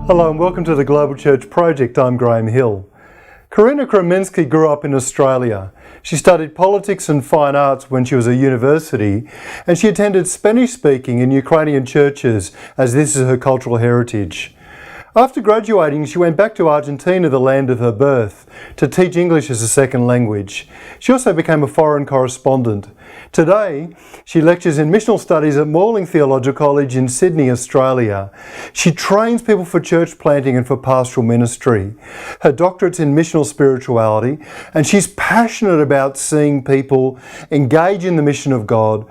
Hello and welcome to the GlobalChurch project. I'm Graham Hill. Karina Kreminski grew up in Australia. She studied politics and fine arts when she was at university, and she attended Spanish-speaking in Ukrainian churches as this is her cultural heritage. After graduating, she went back to Argentina, the land of her birth, to teach English as a second language. She also became a foreign correspondent. Today, she lectures in Missional Studies at Morling College in Sydney, Australia. She trains people for church planting and for pastoral ministry. Her doctorate's in Missional Spirituality, and she's passionate about seeing people engage in the mission of God,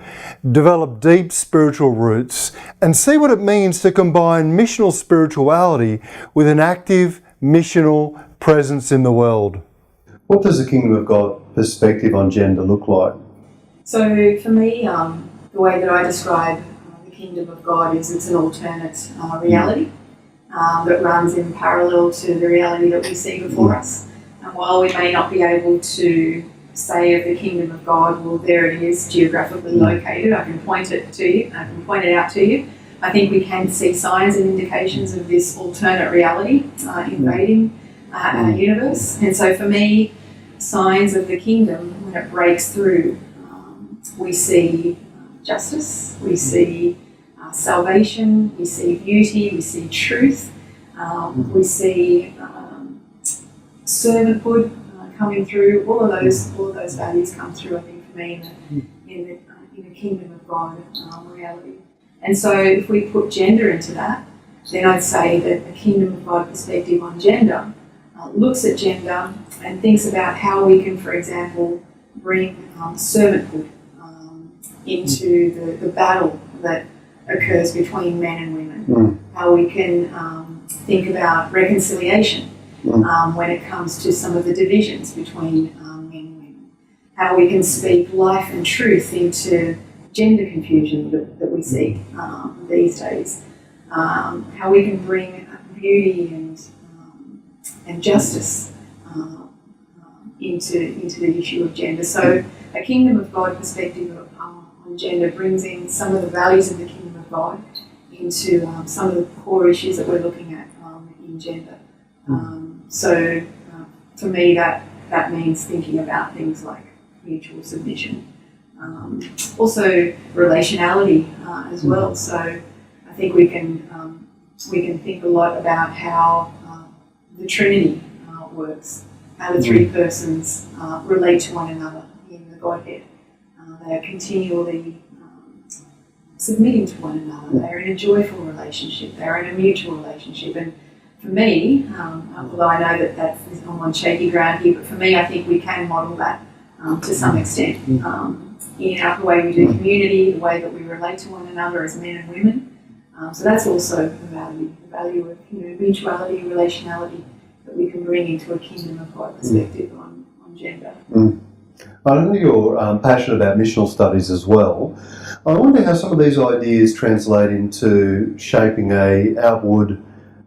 develop deep spiritual roots, and see what it means to combine missional spirituality with an active missional presence in the world. What does the Kingdom of God perspective on gender look like? So for me, the way that I describe the Kingdom of God is it's an alternate reality that runs in parallel to the reality that we see before us. And while we may not be able to say of the Kingdom of God, well, there it is geographically located, I can point it to you, I can point it out to you, I think we can see signs and indications of this alternate reality invading our universe. And so for me, signs of the kingdom, when it breaks through, we see justice, we see salvation, we see beauty, we see truth, we see servanthood coming through. All of those values come through, I think, for me in the Kingdom of God reality. And so if we put gender into that, then I'd say that the Kingdom of God perspective on gender looks at gender and thinks about how we can, for example, bring servanthood into the battle that occurs between men and women. How we can think about reconciliation when it comes to some of the divisions between men and women. How we can speak life and truth into gender confusion that we see these days. How we can bring beauty and justice into the issue of gender. So a Kingdom of God perspective on gender brings in some of the values of the Kingdom of God into some of the core issues that we're looking at in gender. So for me, that means thinking about things like mutual submission. Also relationality as well. So I think we can think a lot about how the Trinity works, how the three persons relate to one another in the Godhead. They are continually submitting to one another. They are in a joyful relationship. They are in a mutual relationship. And for me, although I know that that's on shaky ground here, but for me, I think we can model that to some extent. In the way we do community, the way that we relate to one another as men and women. So that's also the value of mutuality, relationality that we can bring into a Kingdom of God perspective on gender. I know you're passionate about missional studies as well. I wonder how some of these ideas translate into shaping a outward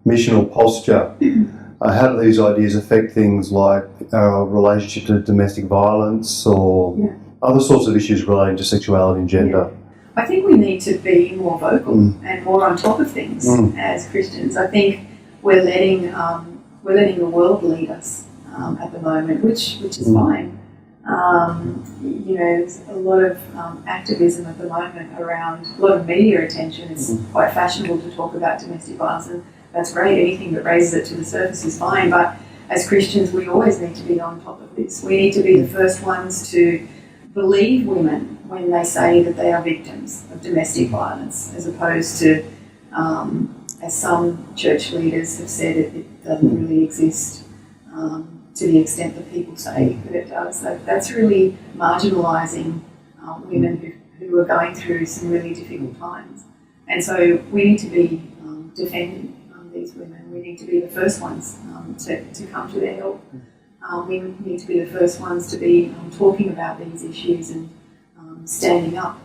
missional posture. How do these ideas affect things like our relationship to domestic violence or other sorts of issues relating to sexuality and gender? I think we need to be more vocal and more on top of things as Christians. I think we're letting the world lead us at the moment, which is fine. There's a lot of activism at the moment around a lot of media attention. It's quite fashionable to talk about domestic violence, and that's great. Anything that raises it to the surface is fine. But as Christians, we always need to be on top of this. We need to be the first ones to believe women when they say that they are victims of domestic violence, as opposed to, as some church leaders have said, it doesn't really exist to the extent that people say that it does. That's really marginalising women who are going through some really difficult times. And so we need to be defending these women. We need to be the first ones to come to their help. We need to be the first ones to be talking about these issues and standing up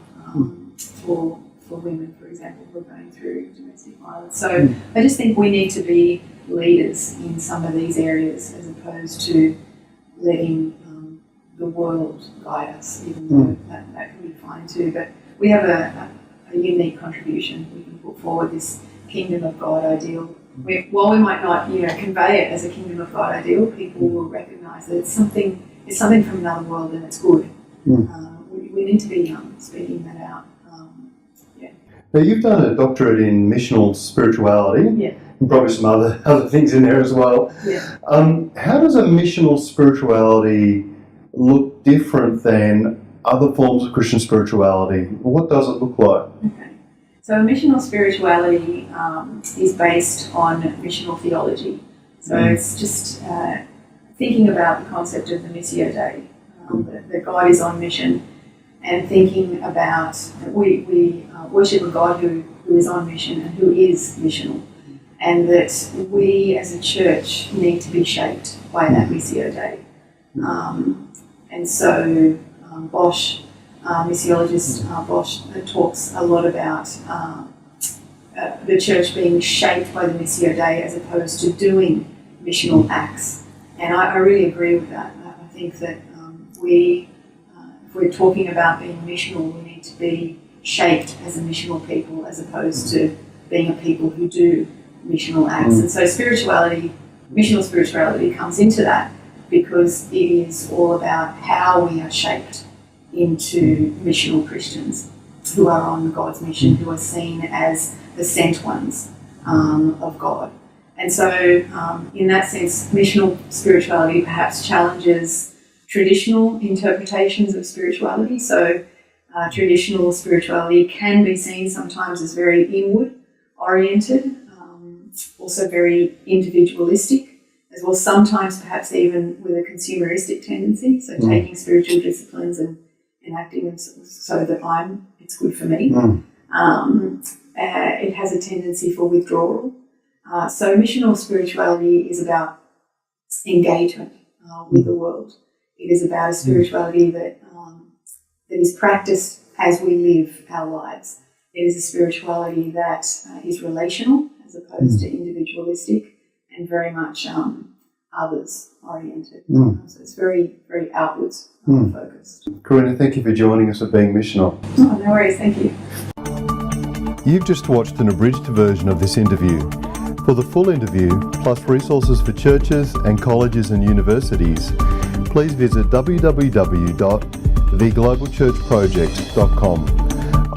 for women, for example, who are going through domestic violence. So I just think we need to be leaders in some of these areas as opposed to letting the world guide us, even though that can be fine too. But we have a unique contribution we can put forward, this kingdom of God ideal. While we might not, convey it as a kingdom of God ideal, people will recognise that it's something from another world and it's good. We need to be speaking that out. Now, you've done a doctorate in missional spirituality. Yeah. And probably some other things in there as well. Yeah. How does a missional spirituality look different than other forms of Christian spirituality? What does it look like? Okay. So missional spirituality is based on missional theology. So it's just thinking about the concept of the Missio Dei, that God is on mission, and thinking about we worship a God who is on mission and who is missional, and that we as a church need to be shaped by that Missio Dei. And so Bosch, missiologist Bosch, talks a lot about the church being shaped by the Missio Dei as opposed to doing missional acts. And I really agree with that. I think that if we're talking about being missional, we need to be shaped as a missional people as opposed to being a people who do missional acts. And so missional spirituality comes into that because it is all about how we are shaped into missional Christians who are on God's mission, who are seen as the sent ones of God. And so in that sense, missional spirituality perhaps challenges traditional interpretations of spirituality. So traditional spirituality can be seen sometimes as very inward oriented, also very individualistic, as well sometimes perhaps even with a consumeristic tendency, so taking spiritual disciplines and enacting them so that it's good for me. It has a tendency for withdrawal. So missional spirituality is about engagement with the world. It is about a spirituality that is practiced as we live our lives. It is a spirituality that is relational as opposed to individualistic and very much others oriented. So it's very, very outwards focused. Karina, thank you for joining us at Being Missional. Oh, no worries, thank you. You've just watched an abridged version of this interview. For the full interview, plus resources for churches and colleges and universities, please visit www.theglobalchurchproject.com.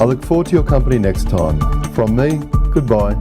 I look forward to your company next time. From me, goodbye.